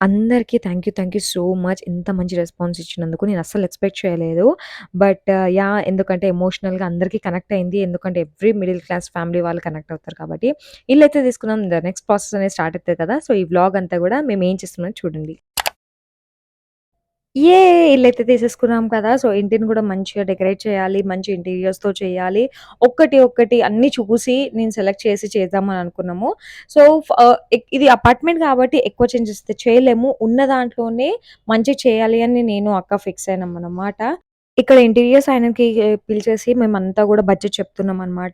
అందరికీ thank you so much. ఇంత మంచి రెస్పాన్స్ ఇచ్చినందుకు. నేను అస్సలు ఎక్స్‌పెక్ట్ చేయలేదు. But yeah! ఎందుకంటే ఎమోషనల్‌గా అందరికీ కనెక్ట్ అయింది. ఎందుకంటే ఎవ్రి మిడిల్ క్లాస్ ఫ్యామిలీ వాళ్ళు కనెక్ట్ అవుతారు కాబట్టి. ఇల్లయితే తీసుకున్నాం. ద నెక్స్ట్ ప్రాసెస్ అనేది స్టార్ట్ అయితది కదా! సో, ఈ వ్లాగ్ అంతా గూడా మేమేం చేస్తున్నామో చూడండి. ఇల్లయితే తీసేసుకున్నాం కదా! సో, ఇంటిని గూడా మంచిగా డెకరేట్ చేయాలి. మంచి ఇంటీరియర్స్‌తో చేయాలి. ఒక్కటి అన్నీ చూసి నేను సెలెక్ట్ చేసి చేద్దామని అనుకున్నాము. సో, ఇది అపార్ట్‌మెంట్ కాబట్టి ఎక్కువ చేంజెస్ అయితే చేయలేము. ఉన్న దాంట్లోనే మంచిగా చేయాలి అని నేను, అక్క ఫిక్స్ అయినామనమాట. ఇక్కడ ఇంటీరియర్స్ ఆయనకి పిలిచేసి మేమంతా గూడా బడ్జెట్ చెప్తున్నామనమాట.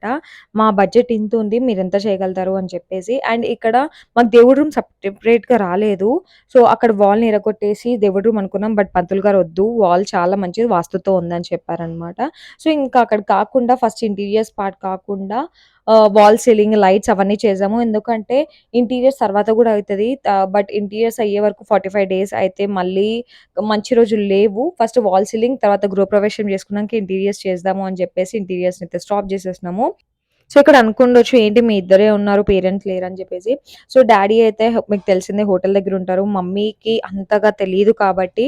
మా బడ్జెట్ ఇంతుంది. మీరెంత చేయగలుగుతారు అని చెప్పేసి. అండ్ ఇక్కడ మాకు దేవుడి రూమ్ సెపరేట్‌గా రాలేదు. సో, అక్కడ వాల్‌ని ఇరగొట్టేసి దేవుడి రూమ్ అనుకున్నాం. బట్ పంతులు గారు "వద్దు వాల్ చాలా మంచిది వాస్తుతో ఉందని" చెప్పారనమాట. సో, ఇంకా అక్కడ కాకుండా ఫస్ట్ ఇంటీరియర్స్ పార్ట్ కాకుండా వాల్ సీలింగ్, లైట్స్ అవన్నీ చేసాము. ఎందుకంటే ఇంటీరియర్స్ తర్వాత గూడా అయితది. బట్ ఇంటీరియర్స్ అయ్యే వరకు 45 డేస్ అయితే మళ్ళీ మంచి రోజులు లేవు. ఫస్ట్ వాల్ సీలింగ్ తర్వాత గృహప్రవేశం చేసుకున్నాక ఇంటీరియర్స్ చేద్దాము అని చెప్పేసి ఇంటీరియర్స్‌నైతే స్టాప్ చేసేసినాము. సో, ఇక్కడ అనుకుండొచ్చు ఏంటి మీ ఇద్దరే ఉన్నారు పేరెంట్స్ లేరని చెప్పేసి. సో, డ్యాడీ అయితే మీకు తెలిసిందే హోటల్ దగ్గర ఉంటారు. మమ్మీకి అంతగా తెలీదు కాబట్టి,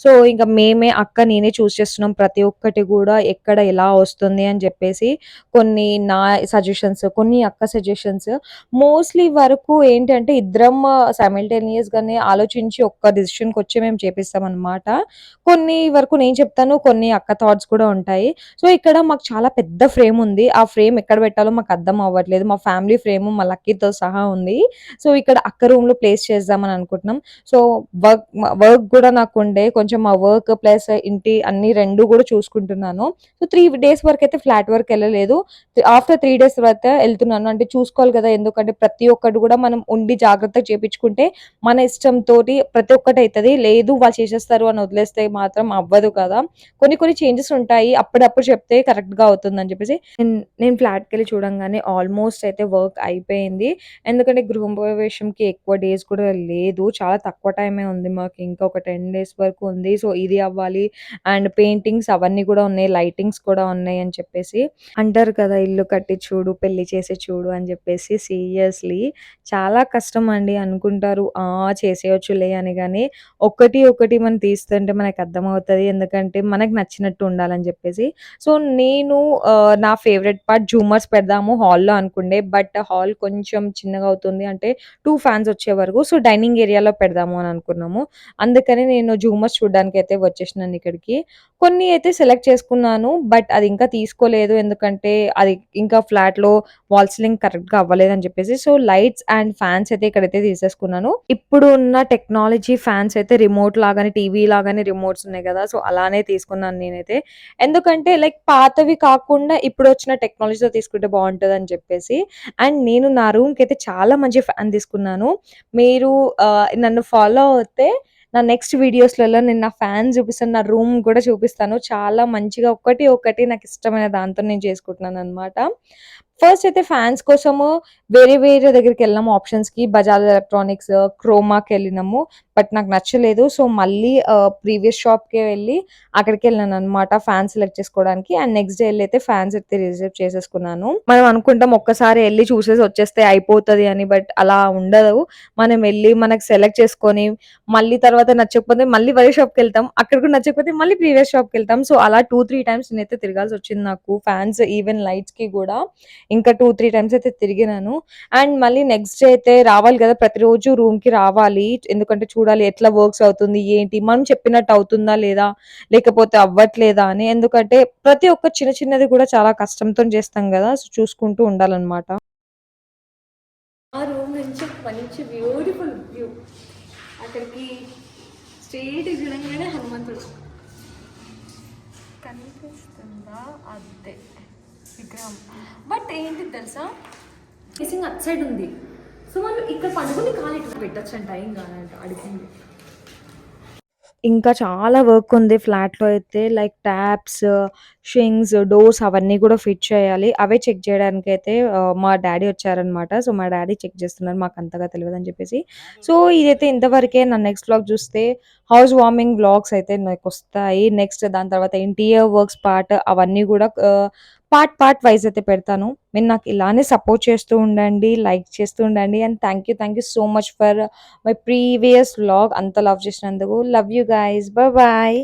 సో, ఇంక మేమే అక్క, నేనే చూజ్ చేస్తున్నాం ప్రతి ఒక్కటి గూడా ఎక్కడ ఎలా వస్తుంది అని చెప్పేసి. కొన్ని నా సజెషన్స్, కొన్ని అక్క సజెషన్స్. మోస్ట్‌లీ వరకు ఏంటంటే ఇద్దరం సైమల్టేనియస్‌గానే ఆలోచించి ఒక్క డెసిషన్‌కొచ్చి మేము చేపిస్తామనమాట. కొన్ని వరకు నేను చెప్తాను. కొన్ని అక్క థాట్స్ కూడా ఉంటాయి. సో, ఇక్కడ మాకు చాలా పెద్ద ఫ్రేమ్ ఉంది. ఆ ఫ్రేమ్ ఎక్కడ పెట్టాలో మాకు అర్థం అవ్వట్లేదు. మా ఫ్యామిలీ ఫ్రేమ్ మా లక్కీతో సహా ఉంది. సో, ఇక్కడ అక్క రూమ్‌లో ప్లేస్ చేద్దామని అనుకుంటున్నాం. సో, వర్క్ గూడా నాకుండే కొంచెం మా వర్క్ ప్లస్ ఇంటి అన్ని 2 గూడా చూసుకుంటున్నాను. సో, 3 డేస్ వరకైతే ఫ్లాట్ వరకెళ్ళలేదు. ఆఫ్టర్ 3 డేస్ తర్వాత ఎళ్తున్నాను. అంటే చూసుకోవాలి గదా! ఎందుకంటే ప్రతి ఒక్కటి గూడా మనం ఉండి జాగ్రత్తగా చేపించుకుంటే మన ఇష్టంతోటి ప్రతి ఒక్కటి అయితది. లేదు వాళ్ళు చేసేస్తారు అని వదిలేస్తే మాత్రం అవ్వదు కదా! కొన్ని చేంజెస్ ఉంటాయి. అప్పుడప్పుడు చెప్తే కరెక్ట్‌గా అవుతుందని చెప్పేసి నేను ఫ్లాట్‌కెళ్ళి చూడంగానే ఆల్మోస్ట్ అయితే వర్క్ అయిపోయింది. ఎందుకంటే గృహప్రవేశంకి ఎక్కువ డేస్ కూడా లేదు. చాలా తక్కువ టైమే ఉంది మాకు. ఇంకా ఒక 10 డేస్ వరకు ఉంది. సో, ఇది అవ్వాలి అండ్ పెయింటింగ్స్ అవన్నీ కూడా ఉన్నాయి. లైటింగ్స్ కూడా ఉన్నాయి అని చెప్పేసి. అంటారు కదా! ఇల్లు కట్టి చూడు, పెళ్లి చేసి చూడు అని చెప్పేసి. సీరియస్‌లీ చాలా కష్టం అండి అనుకుంటారు. చేసేయొచ్చులే అని గాని ఒకటి మనం తీస్తుంటే మనకర్థమవుతది. ఎందుకంటే మనకు నచ్చినట్టు ఉండాలని జెప్పేసి. సో, నేను నా ఫేవరెట్ పార్ట్ జూమర్స్ పెడదాము హాల్‌లో అనుకుండే. బట్ హాల్ కొంచెం చిన్నగా అవుతుంది. అంటే 2 ఫ్యాన్స్ వచ్చే వరకు. సో, డైనింగ్ ఏరియాలో పెడదాము అని అనుకున్నాము. అందుకని నేను జూమర్స్ చూడ్డానికైతే వచ్చేసినాను ఇక్కడికి. కొన్ని అయితే సెలెక్ట్ చేసుకున్నాను. బట్ అది ఇంకా తీసుకోలేదు. ఎందుకంటే అది ఇంకా ఫ్లాట్‌లో వాల్ సీలింగ్ కరెక్ట్‌గా అవ్వలేదని చెప్పేసి. సో, లైట్స్ అండ్ ఫ్యాన్స్ అయితే ఇక్కడైతే తీసేసుకున్నాను. ఇప్పుడు ఉన్న టెక్నాలజీ ఫ్యాన్స్ అయితే రిమోట్ లాగానే టీవీ లాగానే రిమోట్స్ ఉన్నాయి గదా! సో, అలానే తీసుకున్నాను నేనైతే. ఎందుకంటే లైక్ పాతవి కాకుండా ఇప్పుడొచ్చిన టెక్నాలజీతో తీసుకుంటే బావుంటదని చెప్పేసి. అండ్ నేను నా రూమ్‌కైతే చాలా మంచి ఫ్యాన్ తీసుకున్నాను. మీరు నన్ను ఫాలో అవుతే నా నెక్స్ట్ వీడియోస్‌లలో నేను నా ఫ్యాన్ చూపిస్తాను. నా రూమ్ గూడా చూపిస్తాను. చాలా మంచిగా ఒకటి నాకిష్టమైన దాంతో నేను చేసుకుంటున్నాననమాట. ఫస్ట్ అయితే ఫ్యాన్స్ కోసము వేరే దగ్గరికెళ్ళాము ఆప్షన్స్‌కి. బజాజ్ ఎలక్ట్రానిక్స్, క్రోమాకెళ్ళినాము. బట్ నాకు నచ్చలేదు. సో, మళ్ళీ ప్రీవియస్ షాప్‌కే వెళ్ళి అక్కడికెళ్ళాననమాట ఫ్యాన్ సెలెక్ట్ చేసుకోవడానికి. అండ్ నెక్స్ట్ డే ఎళ్ళైతే ఫ్యాన్స్ అయితే రిజర్వ్ చేసేసుకున్నాను. మనం అనుకుంటాం ఒక్కసారి ఎళ్లి చూసేసి వచ్చేస్తే అయిపోతది అని. బట్ అలా ఉండదు. మనం ఎళ్లి మనకు సెలెక్ట్ చేసుకొని, మళ్ళీ తర్వాత నచ్చకపోతే మళ్ళీ వేరే షాప్‌కెళ్తాం. అక్కడ కూడా నచ్చకపోతే మళ్ళీ ప్రీవియస్ షాప్‌కెళ్తాం. సో, అలా 2, 3 టైమ్స్ నేనైతే తిరగాల్సొచ్చింది నాకు. ఫ్యాన్స్ ఈవెన్ లైట్స్‌కి గూడా. ఇంకా 2, 3 టైమ్స్ అయితే తిరిగినాను. అండ్ మళ్ళీ నెక్స్ట్ డే అయితే రావాలి గదా! ప్రతిరోజు రూమ్‌కి రావాలి. ఎందుకంటే చూడాలి ఎట్లా వర్క్స్ అవుతుంది, ఏంటి, మనం చెప్పినట్టు అవుతుందా లేదా, లేకపోతే అవ్వట్లేదా అని. ఎందుకంటే ప్రతి ఒక్క చిన్నది కూడా చాలా కష్టంతోని చేస్తాం గదా! సో, చూసుకుంటూ ఉండాలనమాట. ఆ రూమ్ నుంచి ఒక మంచి బ్యూటిఫుల్ వ్యూ. అక్కడికి స్ట్రెయిట్‌గా చూడంగానే హనుమంతుడు. కనిపిస్తుందా? అదే విగ్రహం. బట్ ఏంటిది తెలుసా? ఫేసింగ్ అటు సైడ్ ఉంది. సో, వాళ్ళు ఇక్కడ పడుకొని కాలు ఇట్లా పెట్టొచ్చంట. ఏం కాదంట అడిగింది. ఇంకా చాలా వర్క్ ఉంది ఫ్లాట్‌లో అయితే. లైక్ ట్యాప్స్, షింక్స్, డోర్స్ అవన్నీ గూడా ఫిట్ చేయాలి. అవే చెక్ చేయడానికైతే మా డ్యాడీ వచ్చారనమాట. సో, మా డ్యాడీ చెక్ చేస్తున్నారు. మాకంతగా తెలవదని చెప్పేసి. సో, ఇదైతే ఇంతవరకే. నా నెక్స్ట్ వ్లాగ్ చూస్తే హౌస్ వార్మింగ్ వ్లాగ్స్ అయితే నాకొస్తాయి. నెక్స్ట్ దాని తర్వాత ఇంటీరియర్ వర్క్స్ పార్ట్ అవన్నీ గూడా పార్ట్ వైస్ అయితే పెడతాను. మీరు నాకు ఇలానే సపోర్ట్ చేస్తూ ఉండండి, లైక్ చేస్తూ ఉండండి. And thank you so much for my previous vlog అంత లవ్ చేసినందుకు. Love you guys. బాయ్.